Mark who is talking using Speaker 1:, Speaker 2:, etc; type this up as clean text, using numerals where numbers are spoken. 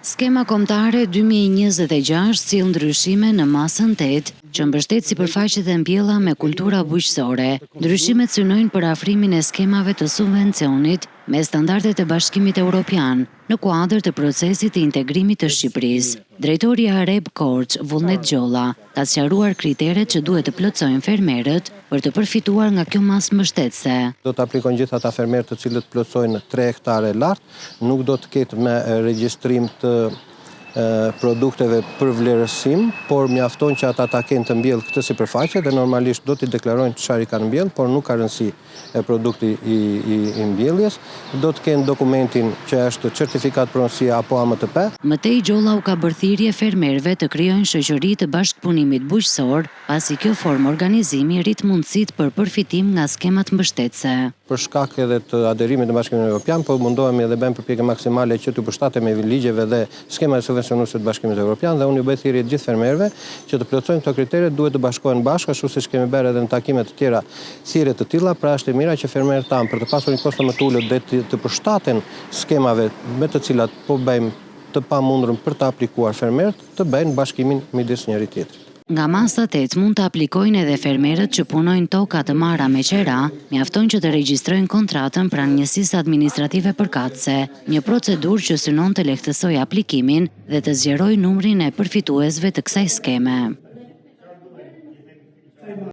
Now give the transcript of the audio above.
Speaker 1: Skema kombëtare 2026 sill ndryshime në masën 8, që mbështet sipërfaqet e mbjella me kultura bujqësore. Ndryshimet synojnë për afrimin e skemave të subvencionit me standardet e Bashkimit Evropian në kuadër të procesit të integrimit të Shqipërisë. Drejtori i Areb Korç, Vullnet Gjolla, ka sqaruar kriteret që duhet të plotësojnë fermerët për të përfituar nga kjo masë mbështetëse.
Speaker 2: Do të aplikojnë gjithë ata fermerë të cilët plotësojnë 3 hektare lart, nuk do të ketë me regjistrim të produkteve për vlerësim, por mjafton që ata ta kenë të mbjellë këtë sipërfaqe dhe normalisht do t'i deklarojnë çfarë i kanë mbjellë, por nuk ka rëndësi e produkti i mbjelljes, do të kenë dokumentin që është certifikat pronësie apo AMTP.
Speaker 1: Mëtej Gjolla u ka bërë thirrje fermerëve të krijojnë shoqëri të bashkëpunimit bujqësor, pasi kjo formë organizimi rrit mundësitë për përfitim nga skemat mbështetëse.
Speaker 2: Për shkak edhe të aderimit në Bashkimin Evropian, po mundohemi edhe bëjmë përpjekje maksimale që të përshtatemi ligjeve dhe skemave subvencionuese të Bashkimit Evropian dhe unë ju bëj thirrje të gjithë fermerëve që të plotësojnë këto kritere, duhet të bashkohen bashkë, ashtu siç kemi bërë edhe në takime të tjera thirrje të tilla, pra është e mira që fermerët tanë për të pasur një kosto më të ulët dhe të përshtaten skemave me të cilat po bëjmë të pamundurën për të aplikuar fermerët, të bëjnë bashkimin midis njëri tjetrit.
Speaker 1: Nga masa 8 mund të aplikojnë edhe fermerët që punojnë toka të marra me qera, mjafton që të regjistrojnë kontratën pranë njësisë administrative përkatëse, një procedurë që synon të lehtësojë aplikimin dhe të zgjerojë numrin e përfituesve të kësaj skeme.